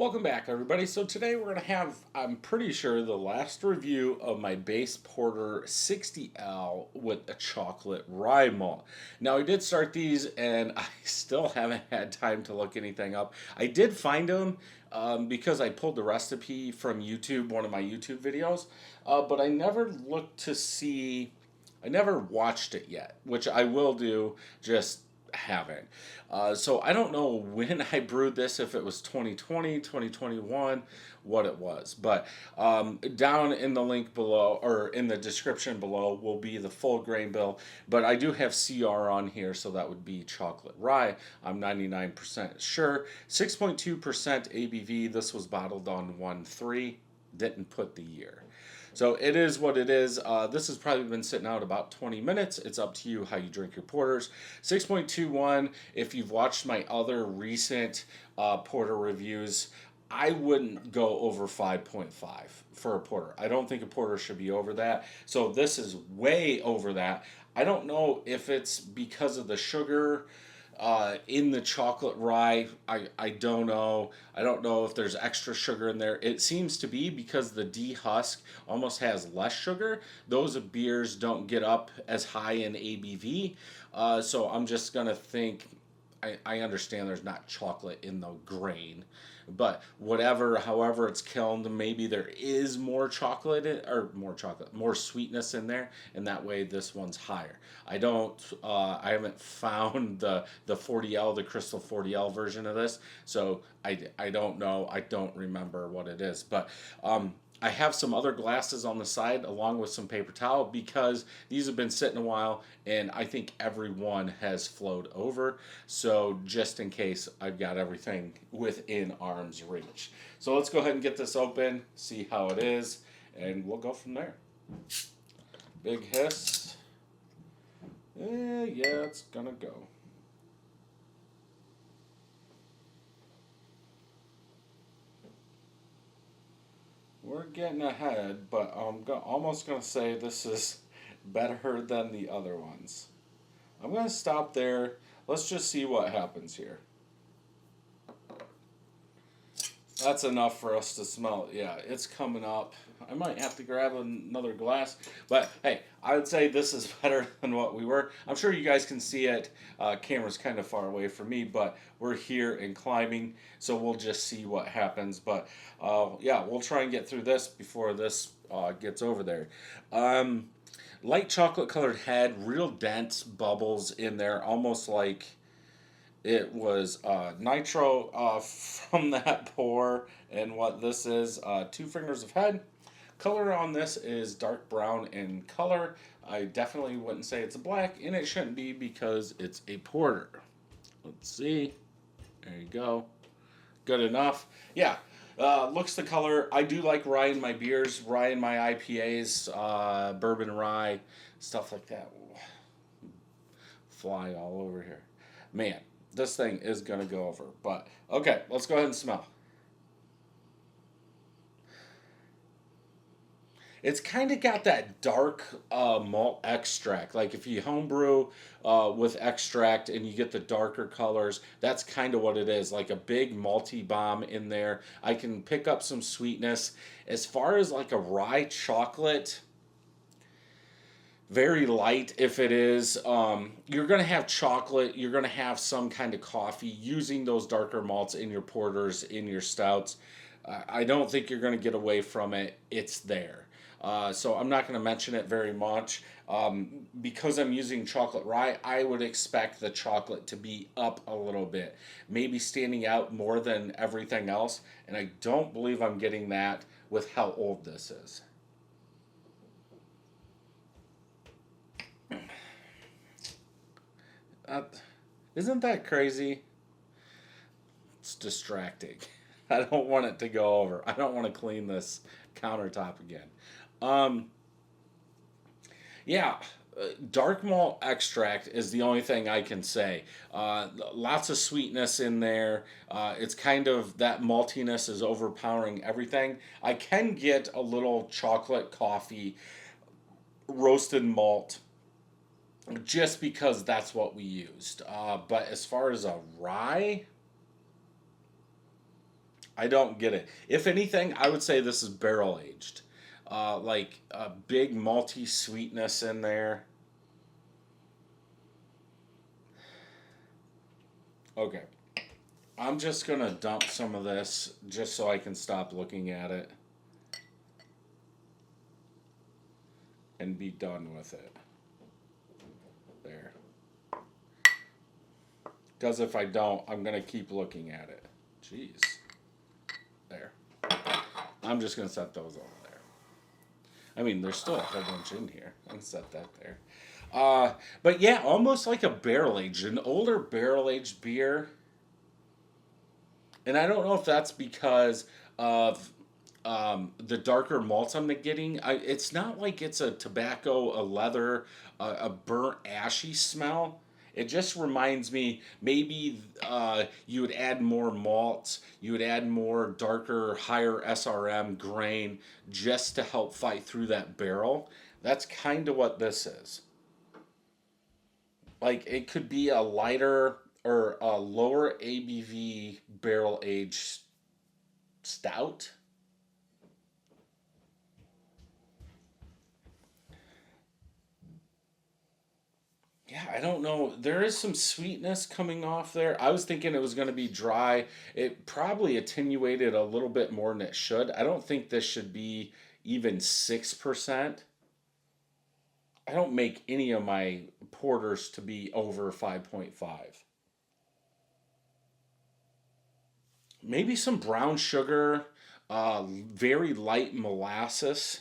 Welcome back, everybody. So today we're going to have, I'm pretty sure, the last review of my base porter 60L with a chocolate rye malt. Now, I did start these and I still haven't had time to look anything up. I did find them because I pulled the recipe from YouTube, one of my YouTube videos, but I never looked to see, I never watched it yet, which I will do, just haven't. So I don't know when I brewed this, if it was 2020, 2021, what it was. But down in the link below, or in the description below, will be the full grain bill. But I do have CR on here, so that would be chocolate rye. I'm 99% sure. 6.2% ABV. This was bottled on 1/3. Didn't put the year. So it is what it is. This has probably been sitting out about 20 minutes. It's up to you how you drink your porters. 6.21, if you've watched my other recent porter reviews, I wouldn't go over 5.5 for a porter. I don't think a porter should be over that. So this is way over that. I don't know if it's because of the sugar in the chocolate rye. I don't know. I don't know if there's extra sugar in there. It seems to be because the dehusk almost has less sugar. Those beers don't get up as high in ABV. So I'm just going to think, I understand there's not chocolate in the grain, but whatever, however it's kilned, maybe there is more chocolate or more sweetness in there, and that way this one's higher. I haven't found the 40L, the Crystal 40L version of this, so I don't know. I don't remember what it is, but I have some other glasses on the side along with some paper towel because these have been sitting a while and I think every one has flowed over. So just in case, I've got everything within arm's reach. So let's go ahead and get this open, see how it is, and we'll go from there. Big hiss. Yeah, it's gonna go. We're getting ahead, but I'm almost going to say this is better than the other ones. I'm going to stop there. Let's just see what happens here. That's enough for us to smell it. Yeah, it's coming up. I might have to grab another glass. But hey, I would say this is better than what we were. I'm sure you guys can see it. Camera's kind of far away from me, but we're here and climbing, so we'll just see what happens. But yeah, we'll try and get through this before this gets over there. Light chocolate colored head, real dense bubbles in there, almost like it was nitro from that pour. And what this is, 2 fingers of head. Color on this is dark brown in color. I definitely wouldn't say it's a black, and it shouldn't be because it's a porter. Let's see. There you go. Good enough. Yeah. Looks the color. I do like rye in my beers, rye in my IPAs, bourbon rye, stuff like that. Fly all over here. Man, this thing is going to go over. But, okay, let's go ahead and smell. It's kind of got that dark malt extract. Like if you homebrew with extract and you get the darker colors, that's kind of what it is. Like a big malty bomb in there. I can pick up some sweetness. As far as like a rye chocolate, very light if it is. You're going to have chocolate. You're going to have some kind of coffee using those darker malts in your porters, in your stouts. I don't think you're going to get away from it. It's there. So I'm not going to mention it very much. Because I'm using chocolate rye, I would expect the chocolate to be up a little bit. Maybe standing out more than everything else. And I don't believe I'm getting that with how old this is. Isn't that crazy? It's distracting. I don't want it to go over. I don't want to clean this countertop again. Um, yeah, dark malt extract is the only thing I can say. Lots of sweetness in there. It's kind of that maltiness is overpowering everything. I can get a little chocolate coffee roasted malt just because that's what we used. But as far as a rye, I don't get it. If anything, I would say this is barrel aged. Like a big malty sweetness in there. Okay. I'm just going to dump some of this just so I can stop looking at it and be done with it. There. Because if I don't, I'm going to keep looking at it. Jeez. There. I'm just going to set those over there. I mean, there's still a whole bunch in here. I'll set that there. But yeah, almost like a barrel aged, an older barrel aged beer. And I don't know if that's because of the darker malts I'm getting. It's not like it's a tobacco, a leather, a burnt ashy smell. It just reminds me maybe you would add more malts, you would add more darker, higher SRM grain just to help fight through that barrel. That's kind of what this is. Like it could be a lighter or a lower ABV barrel aged stout. Yeah, I don't know. There is some sweetness coming off there. I was thinking it was going to be dry. It probably attenuated a little bit more than it should. I don't think this should be even 6%. I don't make any of my porters to be over 5.5. Maybe some brown sugar, very light molasses.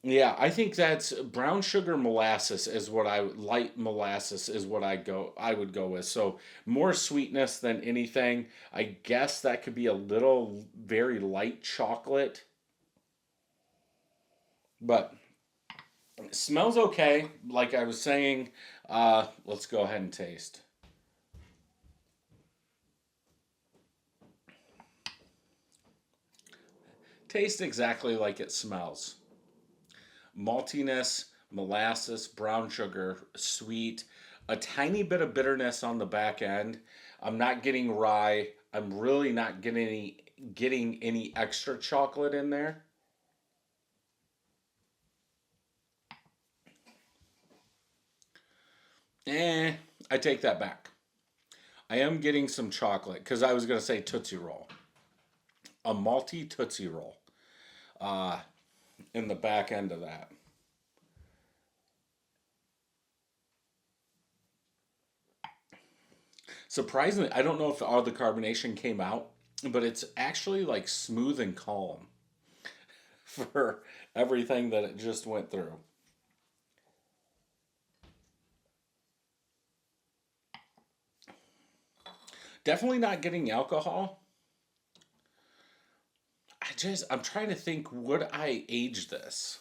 Yeah, I think that's brown sugar molasses is what light molasses is what I would go with. So more sweetness than anything. I guess that could be a little very light chocolate, but it smells okay. Like I was saying, let's go ahead and taste. Taste exactly like it smells. Maltiness, molasses, brown sugar, sweet, a tiny bit of bitterness on the back end. I'm not getting rye. I'm really not getting any extra chocolate in there. Eh, I take that back. I am getting some chocolate because I was going to say Tootsie Roll. A malty Tootsie Roll uh, in the back end of that. Surprisingly, I don't know if all the carbonation came out, but it's actually like smooth and calm for everything that it just went through. Definitely not getting alcohol. I'm trying to think, would I age this?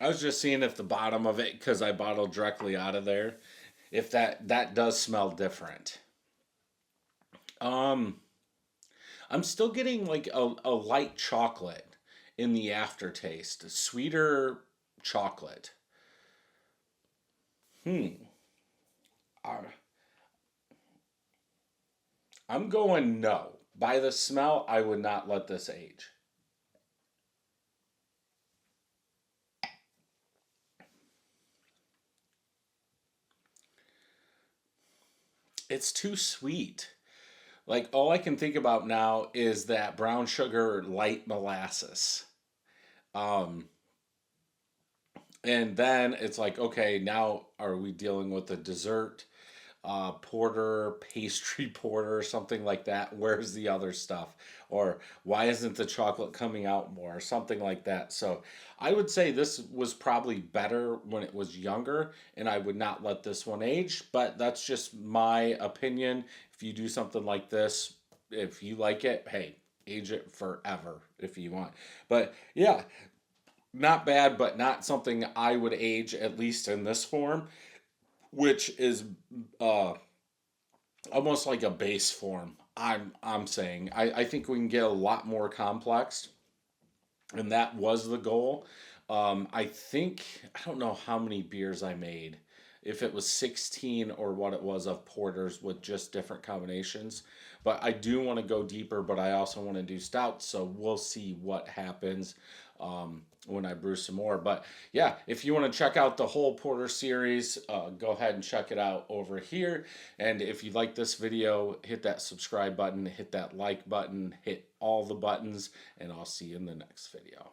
I was just seeing if the bottom of it, because I bottled directly out of there, if that does smell different. Um, I'm still getting like a light chocolate in the aftertaste, sweeter chocolate. Hmm. I- I'm going no. By the smell, I would not let this age. It's too sweet. Like all I can think about now is that brown sugar light molasses. Um, and then it's like, okay, now are we dealing with a dessert porter, pastry porter, something like that? Where's the other stuff? Or why isn't the chocolate coming out more? Or something like that. So I would say this was probably better when it was younger, and I would not let this one age, but that's just my opinion. If you do something like this, if you like it, hey, age it forever if you want. But yeah, not bad, but not something I would age, at least in this form, which is uh, almost like a base form. I'm saying I think we can get a lot more complex, and that was the goal. I think, I don't know how many beers I made, if it was 16 or what it was of porters with just different combinations. But I do want to go deeper, but I also want to do stouts. So we'll see what happens when I brew some more. But yeah, if you want to check out the whole porter series, go ahead and check it out over here. And if you like this video, hit that subscribe button, hit that like button, hit all the buttons, and I'll see you in the next video.